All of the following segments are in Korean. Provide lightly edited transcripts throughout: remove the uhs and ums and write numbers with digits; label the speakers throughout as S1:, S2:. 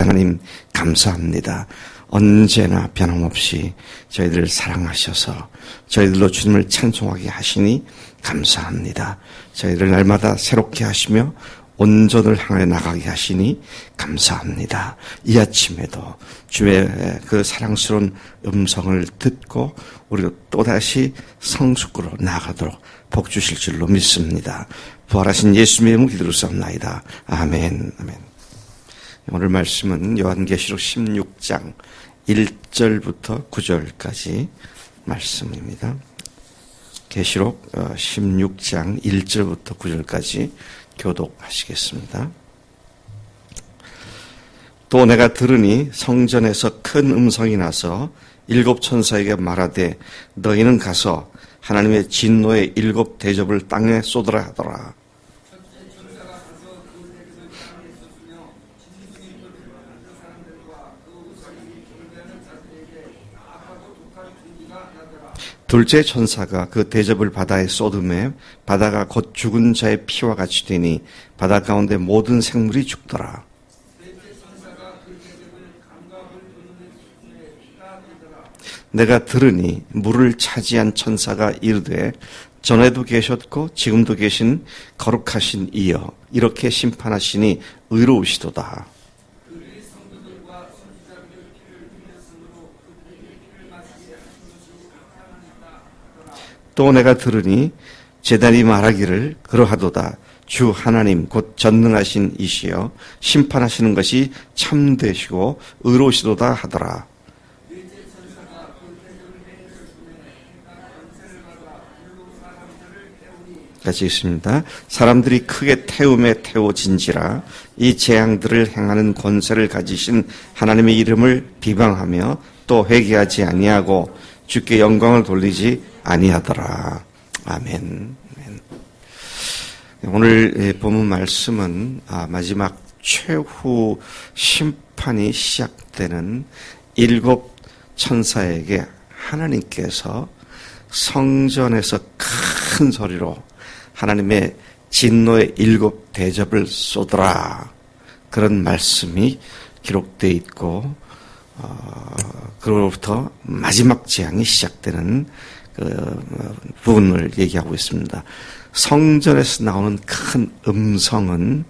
S1: 하나님 감사합니다. 언제나 변함없이 저희들을 사랑하셔서 저희들로 주님을 찬송하게 하시니 감사합니다. 저희들을 날마다 새롭게 하시며 온전을 향해 나가게 하시니 감사합니다. 이 아침에도 주의 그 사랑스러운 음성을 듣고 우리가 또다시 성숙으로 나아가도록 복 주실 줄로 믿습니다. 부활하신 예수님의 이름으로 기도드렸사옵나이다. 아멘. 아멘. 오늘 말씀은 요한계시록 16장 1절부터 9절까지 말씀입니다. 계시록 16장 1절부터 9절까지 교독하시겠습니다. 또 내가 들으니 성전에서 큰 음성이 나서 일곱 천사에게 말하되 너희는 가서 하나님의 진노의 일곱 대접을 땅에 쏟으라 하더라. 둘째 천사가 그 대접을 바다에 쏟음에 바다가 곧 죽은 자의 피와 같이 되니 바다 가운데 모든 생물이 죽더라. 내가 들으니 물을 차지한 천사가 이르되 전에도 계셨고 지금도 계신 거룩하신 이여 이렇게 심판하시니 의로우시도다. 또 내가 들으니 제단이 말하기를 그러하도다. 주 하나님 곧 전능하신 이시여 심판하시는 것이 참되시고 의로우시도다 하더라. 같이 읽습니다. 사람들이 크게 태움에 태워진지라 이 재앙들을 행하는 권세를 가지신 하나님의 이름을 비방하며 또 회개하지 아니하고 주께 영광을 돌리지 아니하더라. 아멘. 오늘 본문 말씀은 마지막 최후 심판이 시작되는 일곱 천사에게 하나님께서 성전에서 큰 소리로 하나님의 진노의 일곱 대접을 쏟으라. 그런 말씀이 기록되어 있고 그로부터 마지막 재앙이 시작되는 그 부분을 얘기하고 있습니다. 성전에서 나오는 큰 음성은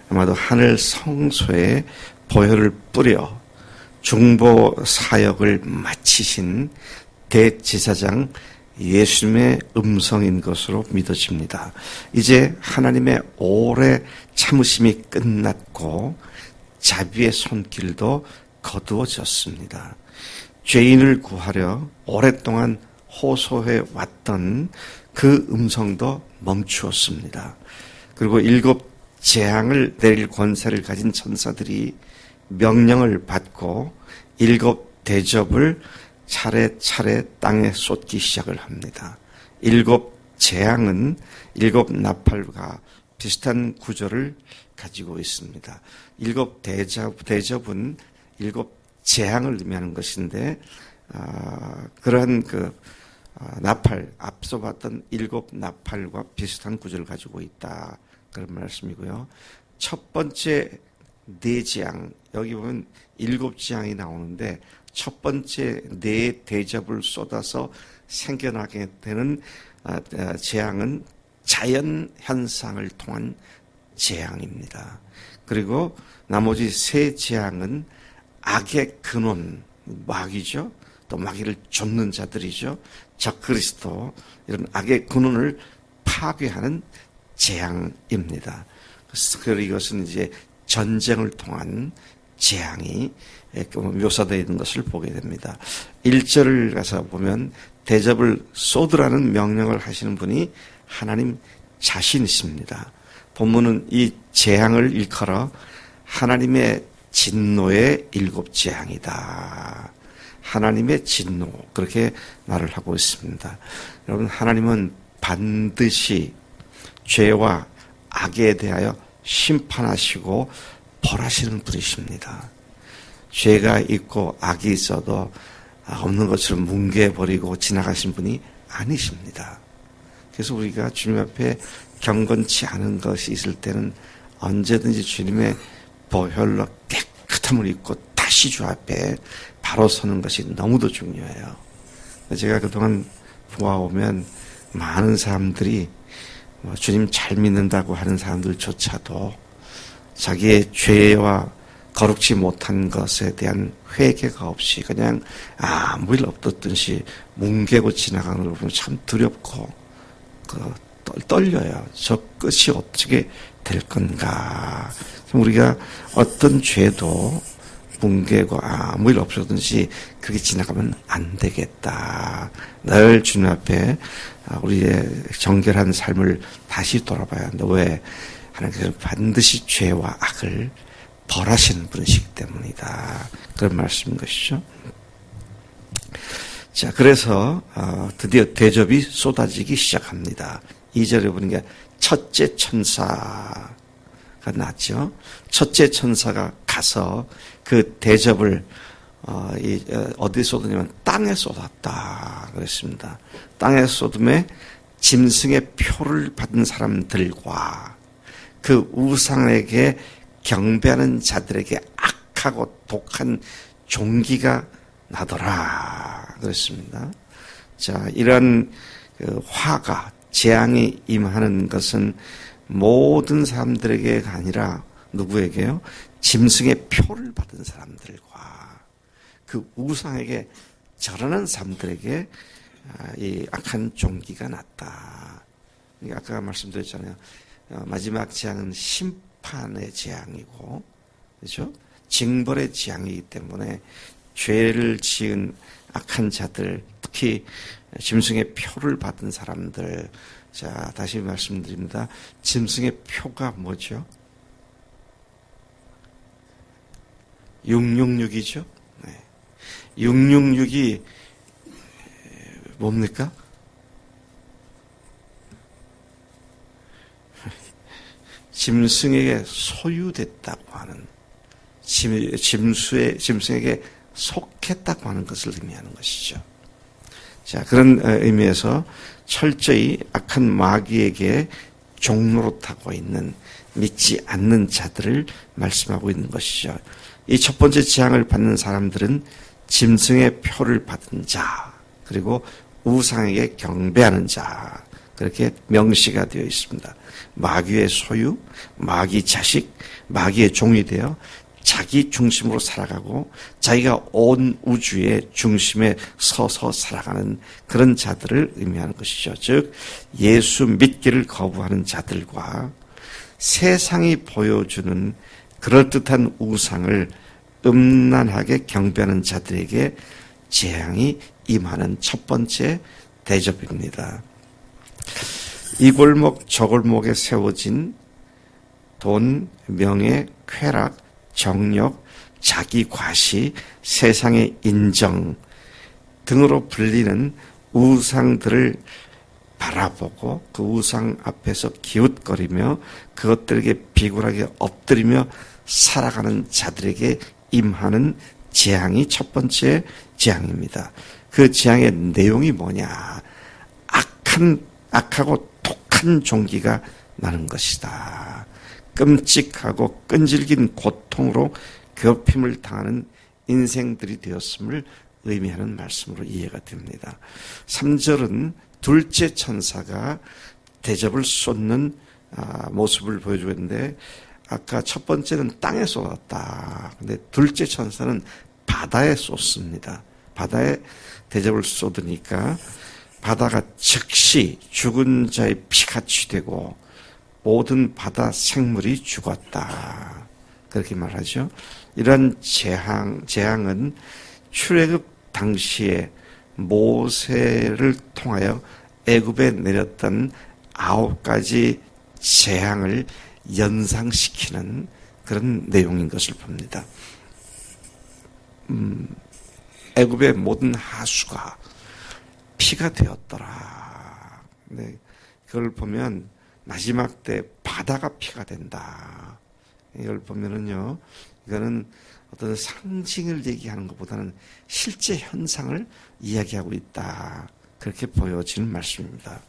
S1: 아마도 하늘 성소에 보혈을 뿌려 중보 사역을 마치신 대제사장 예수님의 음성인 것으로 믿어집니다. 이제 하나님의 오래 참으심이 끝났고 자비의 손길도 거두어졌습니다. 죄인을 구하려 오랫동안 호소해 왔던 그 음성도 멈추었습니다. 그리고 일곱 재앙을 내릴 권세를 가진 천사들이 명령을 받고 일곱 대접을 차례차례 땅에 쏟기 시작을 합니다. 일곱 재앙은 일곱 나팔과 비슷한 구조를 가지고 있습니다. 일곱 대접은 일곱 재앙을 의미하는 것인데 그러한 나팔, 앞서 봤던 일곱 나팔과 비슷한 구조를 가지고 있다. 그런 말씀이고요. 첫 번째 네 재앙, 여기 보면 일곱 재앙이 나오는데 첫 번째 네 대접을 쏟아서 생겨나게 되는 재앙은 자연 현상을 통한 재앙입니다. 그리고 나머지 세 재앙은 악의 근원, 마귀죠. 또 마귀를 쫓는 자들이죠. 적그리스도, 이런 악의 근원을 파괴하는 재앙입니다. 그리고 이것은 이제 전쟁을 통한 재앙이 묘사되어 있는 것을 보게 됩니다. 1절을 가서 보면 대접을 쏟으라는 명령을 하시는 분이 하나님 자신이십니다. 본문은 이 재앙을 일컬어 하나님의 진노의 일곱 재앙이다. 하나님의 진노, 그렇게 말을 하고 있습니다. 여러분, 하나님은 반드시 죄와 악에 대하여 심판하시고 벌하시는 분이십니다. 죄가 있고 악이 있어도 없는 것처럼 뭉개버리고 지나가신 분이 아니십니다. 그래서 우리가 주님 앞에 경건치 않은 것이 있을 때는 언제든지 주님의 보혈로 깨끗하게 깨끗함을 입고 다시 주 앞에 바로 서는 것이 너무도 중요해요. 제가 그동안 보아오면 많은 사람들이 주님 잘 믿는다고 하는 사람들조차도 자기의 죄와 거룩지 못한 것에 대한 회개가 없이 그냥 아무 일 없던 듯이 뭉개고 지나가는 걸 보면 참 두렵고 떨려요. 저 끝이 어떻게 될 건가. 우리가 어떤 죄도 뭉개고 아무 일 없었든지 그렇게 지나가면 안 되겠다. 늘 주님 앞에 우리의 정결한 삶을 다시 돌아봐야 한다. 왜? 하나님께서 반드시 죄와 악을 벌하시는 분이시기 때문이다. 그런 말씀인 것이죠. 자, 그래서 드디어 대접이 쏟아지기 시작합니다. 2절에 보니까 첫째 천사가 났죠. 첫째 천사가 가서 그 대접을 어디에 쏟았냐면 땅에 쏟았다 그랬습니다. 땅에 쏟음에 짐승의 표를 받은 사람들과 그 우상에게 경배하는 자들에게 악하고 독한 종기가 나더라 그랬습니다. 자, 이런 화가 재앙이 임하는 것은 모든 사람들에게가 아니라 누구에게요? 짐승의 표를 받은 사람들과 그 우상에게 절하는 사람들에게 이 악한 종기가 났다. 아까 말씀드렸잖아요. 마지막 재앙은 심판의 재앙이고, 그렇죠? 징벌의 재앙이기 때문에 죄를 지은 악한 자들, 특히 짐승의 표를 받은 사람들. 자, 다시 말씀드립니다. 짐승의 표가 뭐죠? 666이죠. 네. 666이 뭡니까? 짐승에게 소유됐다고 하는, 짐승에게 속했다고 하는 것을 의미하는 것이죠. 자, 그런 의미에서 철저히 악한 마귀에게 종노릇하고 있는 믿지 않는 자들을 말씀하고 있는 것이죠. 이 첫 번째 재앙을 받는 사람들은 짐승의 표를 받은 자, 그리고 우상에게 경배하는 자, 그렇게 명시가 되어 있습니다. 마귀의 소유, 마귀 자식, 마귀의 종이 되어 자기 중심으로 살아가고 자기가 온 우주의 중심에 서서 살아가는 그런 자들을 의미하는 것이죠. 즉 예수 믿기를 거부하는 자들과 세상이 보여주는 그럴듯한 우상을 음란하게 경배하는 자들에게 재앙이 임하는 첫 번째 대접입니다. 이 골목 저 골목에 세워진 돈, 명예, 쾌락, 정력, 자기 과시, 세상의 인정 등으로 불리는 우상들을 바라보고 그 우상 앞에서 기웃거리며 그것들에게 비굴하게 엎드리며 살아가는 자들에게 임하는 재앙이 첫 번째 재앙입니다. 그 재앙의 내용이 뭐냐? 악하고 독한 종기가 나는 것이다. 끔찍하고 끈질긴 고통으로 괴롭힘을 당하는 인생들이 되었음을 의미하는 말씀으로 이해가 됩니다. 3절은 둘째 천사가 대접을 쏟는 모습을 보여주고 있는데 아까 첫 번째는 땅에 쏟았다. 근데 둘째 천사는 바다에 쏟습니다. 바다에 대접을 쏟으니까 바다가 즉시 죽은 자의 피같이 되고 모든 바다 생물이 죽었다. 그렇게 말하죠. 이러한 재앙은 출애굽 당시에 모세를 통하여 애굽에 내렸던 9가지 재앙을 연상시키는 그런 내용인 것을 봅니다. 애굽의 모든 하수가 피가 되었더라. 네, 그걸 보면 마지막 때 바다가 피가 된다. 이걸 보면은요, 이거는 어떤 상징을 얘기하는 것보다는 실제 현상을 이야기하고 있다. 그렇게 보여지는 말씀입니다.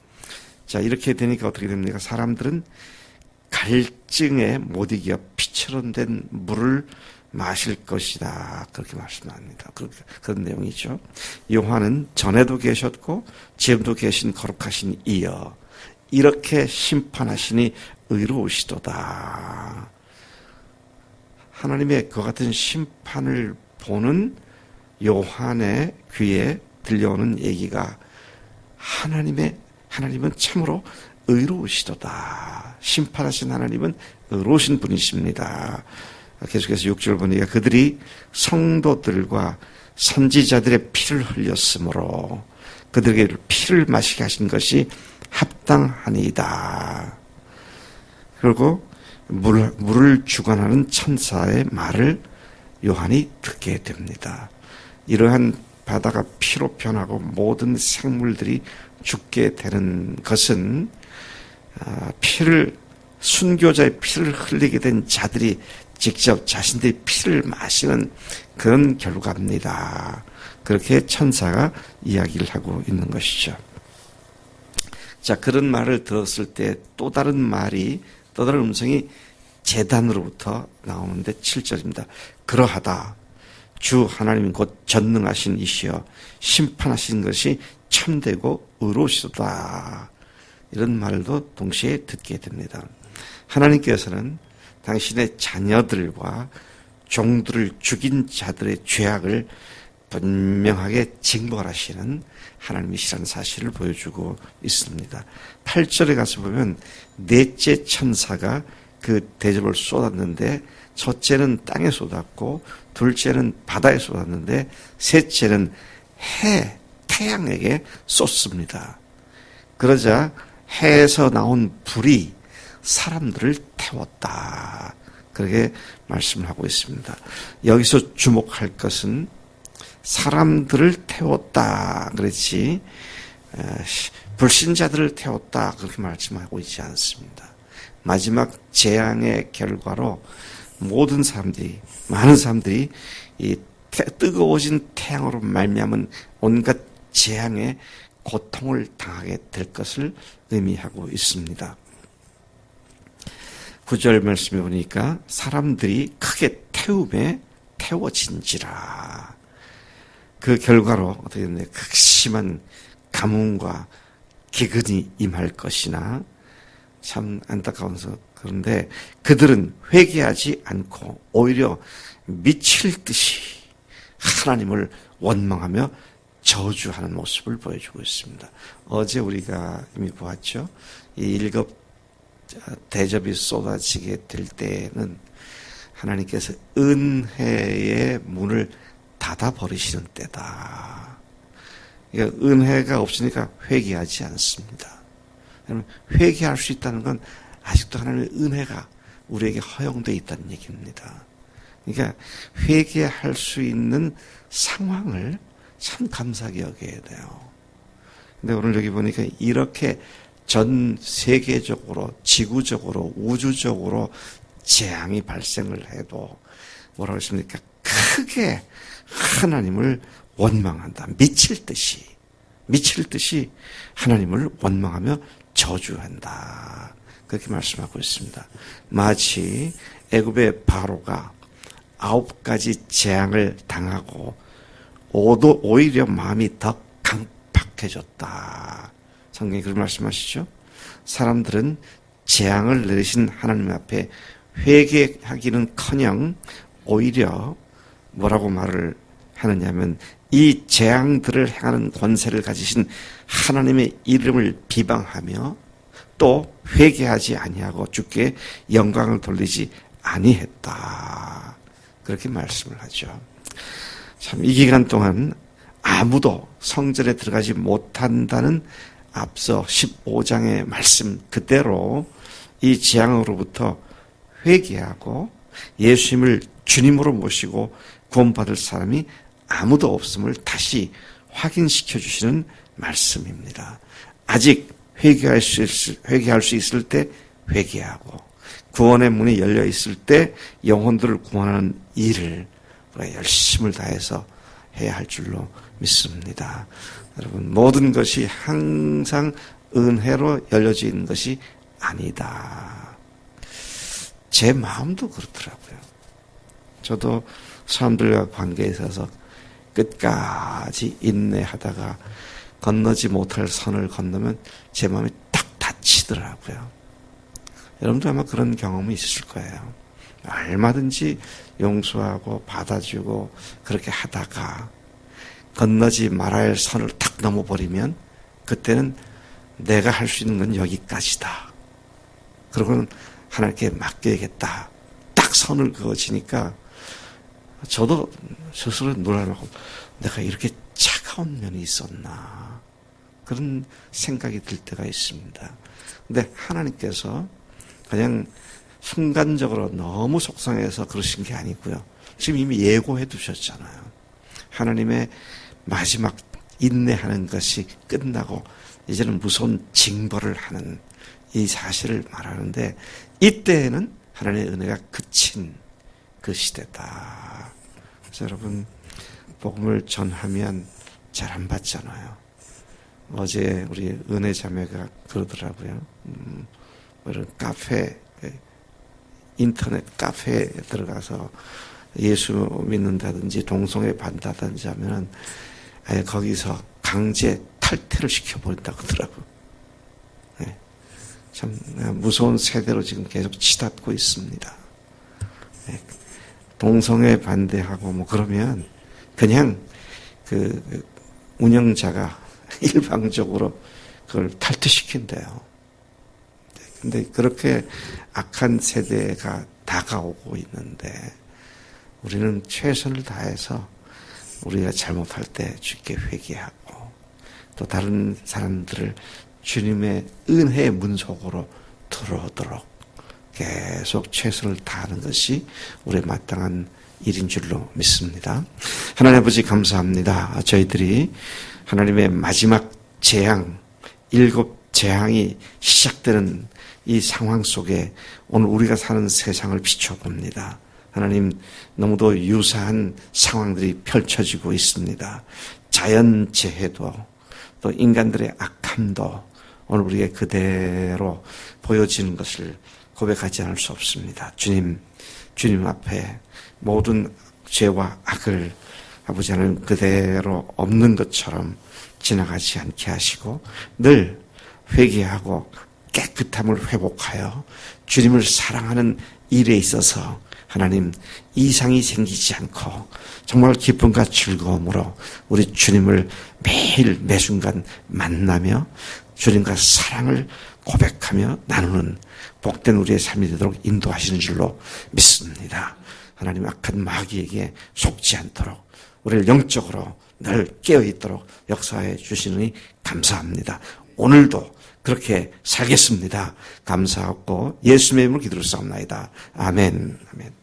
S1: 자, 이렇게 되니까 어떻게 됩니까? 사람들은 갈증에 못 이겨 피처럼 된 물을 마실 것이다. 그렇게 말씀합니다. 그런 내용이죠. 요한은 전에도 계셨고 지금도 계신 거룩하신 이여 이렇게 심판하시니 의로우시도다. 하나님의 그 같은 심판을 보는 요한의 귀에 들려오는 얘기가 하나님은 참으로 의로우시도다. 심판하신 하나님은 의로우신 분이십니다. 계속해서 6절 보니까 그들이 성도들과 선지자들의 피를 흘렸으므로 그들에게 피를 마시게 하신 것이 합당하니이다. 그리고 물을 주관하는 천사의 말을 요한이 듣게 됩니다. 이러한 바다가 피로 변하고 모든 생물들이 죽게 되는 것은 순교자의 피를 흘리게 된 자들이 직접 자신들의 피를 마시는 그런 결과입니다. 그렇게 천사가 이야기를 하고 있는 것이죠. 자, 그런 말을 들었을 때 또 다른 음성이 제단으로부터 나오는데 7절입니다. 그러하다. 주 하나님 곧 전능하신 이시여 심판하신 것이 참되고 의로우시도다. 이런 말도 동시에 듣게 됩니다. 하나님께서는 당신의 자녀들과 종들을 죽인 자들의 죄악을 분명하게 징벌하시는 하나님이시라는 사실을 보여주고 있습니다. 8절에 가서 보면 넷째 천사가 그 대접을 쏟았는데 첫째는 땅에 쏟았고 둘째는 바다에 쏟았는데 셋째는 태양에게 쏟습니다. 그러자 해에서 나온 불이 사람들을 태웠다. 그렇게 말씀을 하고 있습니다. 여기서 주목할 것은 사람들을 태웠다 그랬지 불신자들을 태웠다 그렇게 말씀하고 있지 않습니다. 마지막 재앙의 결과로 많은 사람들이 이 뜨거워진 태양으로 말미암은 온갖 재앙의 고통을 당하게 될 것을 의미하고 있습니다. 9절 말씀해 보니까 사람들이 크게 태움에 태워진지라. 그 결과로 어떻게 됐나요? 극심한 가뭄과 기근이 임할 것이나 참 안타까워서 그런데 그들은 회개하지 않고 오히려 미칠 듯이 하나님을 원망하며 저주하는 모습을 보여주고 있습니다. 어제 우리가 이미 보았죠. 이 7 대접이 쏟아지게 될 때는 하나님께서 은혜의 문을 닫아버리시는 때다. 그러니까 은혜가 없으니까 회개하지 않습니다. 회개할 수 있다는 건 아직도 하나님의 은혜가 우리에게 허용되어 있다는 얘기입니다. 그러니까 회개할 수 있는 상황을 참 감사하게 여겨야 돼요. 근데 오늘 여기 보니까 이렇게 전 세계적으로, 지구적으로, 우주적으로 재앙이 발생을 해도 뭐라고 했습니까? 크게 하나님을 원망한다. 미칠 듯이 하나님을 원망하며 저주한다. 그렇게 말씀하고 있습니다. 마치 애굽의 바로가 9가지 재앙을 당하고 오히려 마음이 더 강팍해졌다. 성경이 그런 말씀하시죠. 사람들은 재앙을 내리신 하나님 앞에 회개하기는커녕 오히려 뭐라고 말을 하느냐면 이 재앙들을 행하는 권세를 가지신 하나님의 이름을 비방하며 또 회개하지 아니하고 주께 영광을 돌리지 아니했다. 그렇게 말씀을 하죠. 참 이 기간 동안 아무도 성전에 들어가지 못한다는 앞서 15장의 말씀 그대로 이 재앙으로부터 회개하고 예수님을 주님으로 모시고 구원받을 사람이 아무도 없음을 다시 확인시켜 주시는 말씀입니다. 아직 회개할 수 있을 때 회개하고 구원의 문이 열려 있을 때 영혼들을 구원하는 일을 우리가 열심을 다해서 해야 할 줄로 믿습니다. 여러분, 모든 것이 항상 은혜로 열려져 있는 것이 아니다. 제 마음도 그렇더라고요. 저도 사람들과 관계에 있어서 끝까지 인내하다가 건너지 못할 선을 건너면 제 마음이 딱 다치더라고요. 여러분도 아마 그런 경험이 있으실 거예요. 얼마든지 용서하고 받아주고 그렇게 하다가 건너지 말아야 할 선을 탁 넘어버리면 그때는 내가 할 수 있는 건 여기까지다. 그러고는 하나님께 맡겨야겠다. 딱 선을 그어지니까 저도 스스로 놀라고 내가 이렇게 차가운 면이 있었나 그런 생각이 들 때가 있습니다. 근데 하나님께서 그냥 순간적으로 너무 속상해서 그러신 게 아니고요. 지금 이미 예고해 두셨잖아요. 하나님의 마지막 인내하는 것이 끝나고 이제는 무서운 징벌을 하는 이 사실을 말하는데 이때에는 하나님의 은혜가 그친 그 시대다. 그래서 여러분 복음을 전하면 잘 안 받잖아요. 어제 우리 은혜 자매가 그러더라고요. 이런 카페, 인터넷 카페에 들어가서 예수 믿는다든지 동성애 반다든지 하면은 아예 거기서 강제 탈퇴를 시켜버린다고 하더라고요. 네. 참 무서운 세대로 지금 계속 치닫고 있습니다. 네. 동성애 반대하고 뭐 그러면 그냥 그 운영자가 일방적으로 그걸 탈퇴시킨대요. 근데 그렇게 악한 세대가 다가오고 있는데 우리는 최선을 다해서 우리가 잘못할 때 주께 회개하고 또 다른 사람들을 주님의 은혜의 문속으로 들어오도록 계속 최선을 다하는 것이 우리의 마땅한 일인 줄로 믿습니다. 하나님 아버지 감사합니다. 저희들이 하나님의 마지막 재앙, 7 재앙이 시작되는 이 상황 속에 오늘 우리가 사는 세상을 비춰봅니다. 하나님 너무도 유사한 상황들이 펼쳐지고 있습니다. 자연재해도 또 인간들의 악함도 오늘 우리에게 그대로 보여지는 것을 고백하지 않을 수 없습니다. 주님 앞에 모든 죄와 악을 아버지 하나님 그대로 없는 것처럼 지나가지 않게 하시고 늘 회개하고 깨끗함을 회복하여 주님을 사랑하는 일에 있어서 하나님 이상이 생기지 않고 정말 기쁨과 즐거움으로 우리 주님을 매일 매순간 만나며 주님과 사랑을 고백하며 나누는 복된 우리의 삶이 되도록 인도하시는 줄로 믿습니다. 하나님 악한 마귀에게 속지 않도록 우리를 영적으로 늘 깨어있도록 역사해 주시느니 감사합니다. 오늘도 그렇게 살겠습니다. 감사하고 예수님의 이름으로 기도를 쌓옵나이다. 아멘. 아멘.